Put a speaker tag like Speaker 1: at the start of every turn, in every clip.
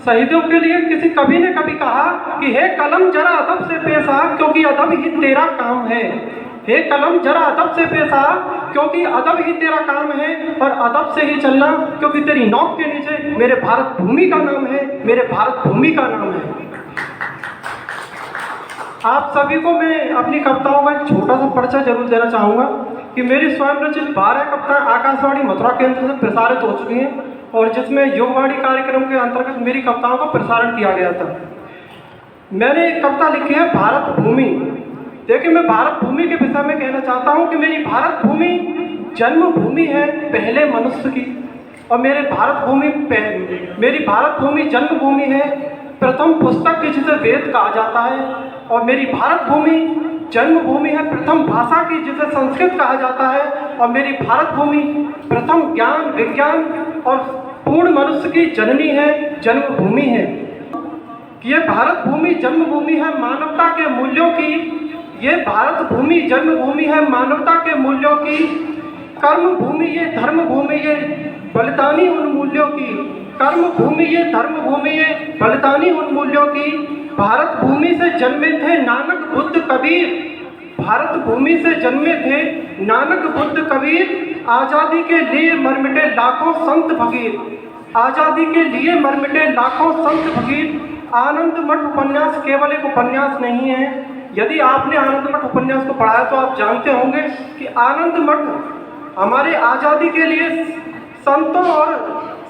Speaker 1: शहीदों के लिए किसी कवि ने कभी कहा कि हे कलम जरा अदब से पेश आ, क्योंकि अदब ही तेरा काम है। हे कलम जरा अदब से पेश आ, क्योंकि अदब ही तेरा काम है, और अदब से ही चलना, क्योंकि तेरी नौक के नीचे मेरे भारत भूमि का नाम है, मेरे भारत भूमि का नाम है। आप सभी को मैं अपनी कविताओं का एक छोटा सा परिचय जरूर देना चाहूँगा कि मेरी स्वयं रचित 12 कविताएं आकाशवाणी मथुरा केंद्र से प्रसारित हो चुकी हैं, और जिसमें युगवाणी कार्यक्रम के अंतर्गत मेरी कविताओं का प्रसारण किया गया था। मैंने एक कविता लिखी है भारत भूमि। देखिए, मैं भारत भूमि के विषय में कहना चाहता हूँ कि मेरी भारत भूमि जन्मभूमि है पहले मनुष्य की, और मेरी भारत भूमि जन्मभूमि है प्रथम पुस्तक की, जिसे वेद कहा जाता है। और मेरी भारत भूमि जन्मभूमि है प्रथम भाषा की, जिसे संस्कृत कहा जाता है। और मेरी भारत भूमि प्रथम ज्ञान विज्ञान और पूर्ण मनुष्य की जननी है, जन्मभूमि है। ये भारत भूमि जन्मभूमि है मानवता के मूल्यों की, ये भारत भूमि जन्मभूमि है मानवता के मूल्यों की। कर्म भूमि ये धर्म भूमि ये बलिदानी उन मूल्यों की, कर्म भूमि ये धर्म भूमि ये बलिदानी उन मूल्यों की। भारत भूमि से जन्मे थे नानक बुद्ध कबीर, भारत भूमि से जन्मे थे नानक बुद्ध कबीर। आज़ादी के लिए मर मिटे लाखों संत फकीर, आज़ादी के लिए मर मिटे लाखों संत फकीर। आनंद मठ उपन्यास केवल एक उपन्यास नहीं है। यदि आपने आनंद मठ उपन्यास को पढ़ा है तो आप जानते होंगे कि आनंद मठ हमारे आज़ादी के लिए संतों और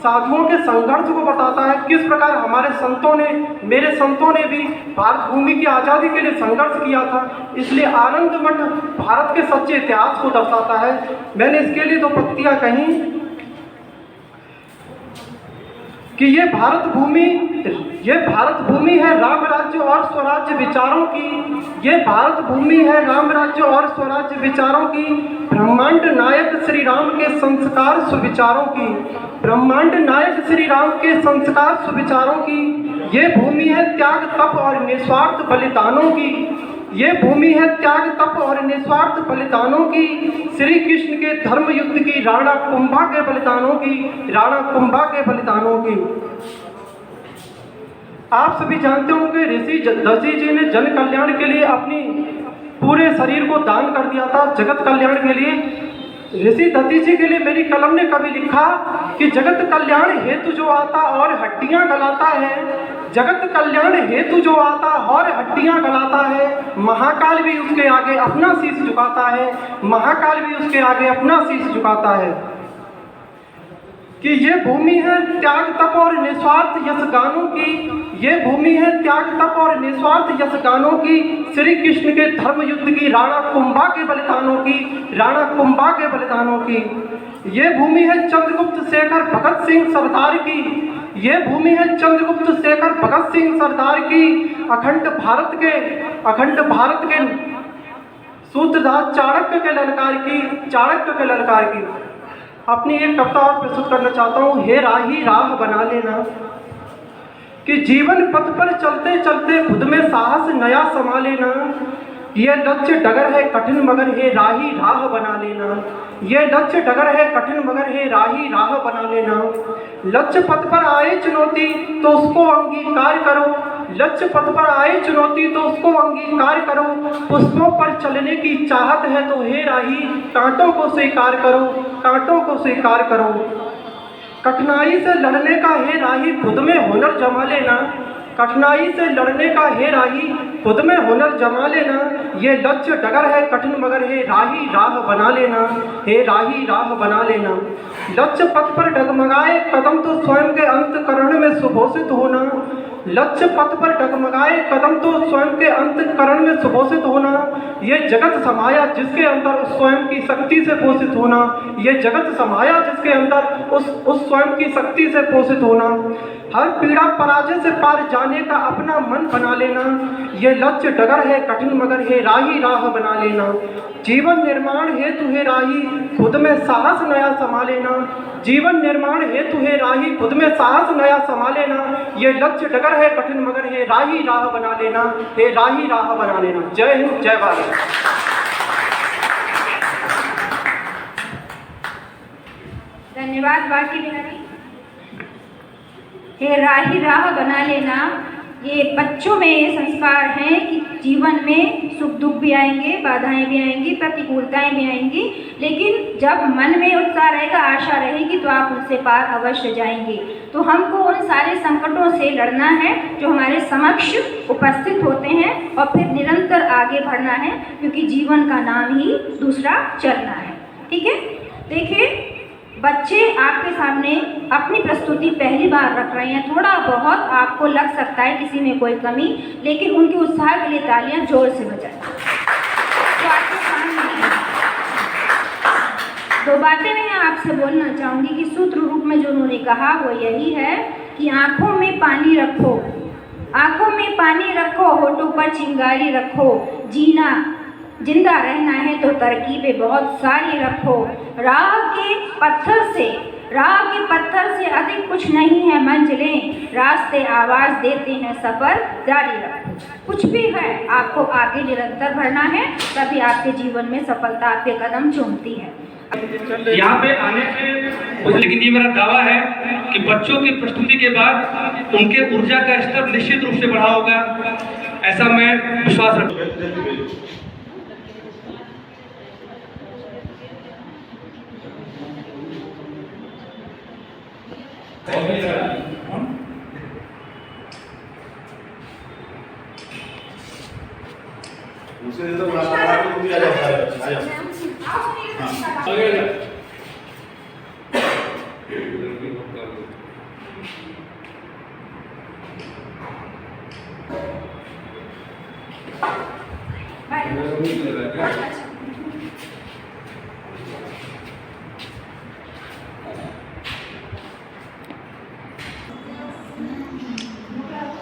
Speaker 1: साधुओं के संघर्ष को बताता है, किस प्रकार हमारे संतों ने, मेरे संतों ने भी भारत भूमि की आज़ादी के लिए संघर्ष किया था। इसलिए आनंद मठ भारत के सच्चे इतिहास को दर्शाता है। मैंने इसके लिए 2 पंक्तियां कही कि ये भारत भूमि है राम राज्य और स्वराज्य विचारों की, ये भारत भूमि है राम राज्य और स्वराज्य विचारों की। ब्रह्मांड नायक श्री राम के संस्कार सुविचारों की, ब्रह्मांड नायक श्री राम के संस्कार सुविचारों की। ये भूमि है त्याग तप और निस्वार्थ बलिदानों की, ये भूमि है त्याग तप और निस्वार्थ बलिदानों की। श्री कृष्ण के धर्म युद्ध की, राणा कुंभा के बलिदानों की, राणा कुंभा के बलिदानों की। आप सभी जानते होंगे ऋषि दशी जी ने जन कल्याण के लिए अपनी पूरे शरीर को दान कर दिया था, जगत कल्याण के लिए। ऋषि दशी जी के लिए मेरी कलम ने कभी लिखा कि जगत कल्याण हेतु जो आता और हड्डियां गलाता है, जगत कल्याण हेतु जो आता और हड्डियां गलाता है, महाकाल भी उसके आगे अपना शीश झुकाता है, महाकाल भी उसके आगे अपना शीश झुकाता है। कि ये भूमि है त्याग तप और निस्वार्थ यश गानों की, ये भूमि है त्याग तप और निस्वार्थ यश गानों की। श्री कृष्ण के धर्म युद्ध की, राणा कुंभा के बलिदानों की, राणा कुंभा के बलिदानों की। ये भूमि है चंद्रगुप्त शेखर भगत सिंह सरदार की, ये भूमि है चंद्रगुप्त शेखर भगत सिंह सरदार की। अखंड भारत के सूत्रधार चाणक्य के ललकार की, चाणक्य के ललकार की। अपनी एक कविता और प्रस्तुत करना चाहता हूँ, हे राही राह बना लेना। कि जीवन पथ पर चलते चलते खुद में साहस नया समा लेना। ये लक्ष्य डगर है कठिन मगर हे राही राह बना लेना, ये लक्ष्य डगर है कठिन मगर हे राही राह बना लेना। लक्ष्य पथ पर आए चुनौती तो उसको अंगीकार करो, लक्ष्य पथ पर आए चुनौती तो उसको अंगीकार करो। पुष्पों पर चलने की चाहत है तो हे राही कांटों को स्वीकार करो, कांटों को स्वीकार करो। कठिनाई से लड़ने का हे राही खुद में हुनर जमा लेना, कठिनाई से लड़ने का हे राही खुद में हुनर जमा लेना। ये लक्ष्य डगर है कठिन मगर हे राही राह बना लेना, हे राही राह बना लेना। लक्ष्य पथ पर डगमगाए कदम तो स्वयं के अंतकरण में सुघोषित होना, लक्ष्य पथ पर डगमगाए कदम तो स्वयं के अंतकरण में सुघोषित होना। ये जगत समाया जिसके अंदर उस स्वयं की शक्ति से पोषित होना, ये जगत समाया जिसके अंदर उस स्वयं की शक्ति से पोषित होना। हर पीड़ा पराजय से पार जाने का अपना मन बना लेना। ये लक्ष्य डगर है कठिन मगर हे राही राह बना लेना। जीवन निर्माण हेतु हे राही खुद में साहस नया समा लेना, जीवन निर्माण हेतु हे राही खुद में साहस नया समा लेना। ये लक्ष्य डगर है कठिन मगर हे राही राह बना लेना, हे राही राह बना लेना। जय हिंद, जय भारत।
Speaker 2: धन्यवाद। बाकी बिहारी ये राह बना लेना, ये बच्चों में ये संस्कार हैं कि जीवन में सुख दुख भी आएंगे, बाधाएं भी आएंगी, प्रतिकूलताएं भी आएंगी, लेकिन जब मन में उत्साह रहेगा, आशा रहेगी, तो आप उससे पार अवश्य जाएंगे। तो हमको उन सारे संकटों से लड़ना है जो हमारे समक्ष उपस्थित होते हैं, और फिर निरंतर आगे बढ़ना है, क्योंकि जीवन का नाम ही दूसरा चलना है। ठीक है, देखिए बच्चे आपके सामने अपनी प्रस्तुति पहली बार रख रहे हैं, थोड़ा बहुत आपको लग सकता है किसी में कोई कमी, लेकिन उनके उत्साह के लिए तालियां जोर से बजाएं। तो आपके सामने दो बातें मैं आपसे बोलना चाहूँगी कि सूत्र रूप में जो उन्होंने कहा वो यही है कि आँखों में पानी रखो, आँखों में पानी रखो, होठों पर चिंगारी रखो, जिंदा रहना है तो तरकीबें बहुत सारी रखो, राह के पत्थर से अधिक कुछ नहीं है मंजिलें, रास्ते आवाज़ देते हैं, सफ़र जारी रखो। कुछ भी है, आपको आगे निरंतर बढ़ना है, तभी आपके जीवन में सफलता आपके कदम चूमती है।
Speaker 3: यहाँ पे आने से, लेकिन ये मेरा दावा है कि बच्चों की प्रस्तुति के बाद उनके ऊर्जा का स्तर निश्चित रूप से बढ़ा होगा, ऐसा मैं विश्वास रखता हूँ।
Speaker 4: उसे तो बुला तुम भी आ जाओ, आ जाओ।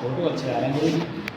Speaker 5: फोटो अच्छे आ रहे हैं।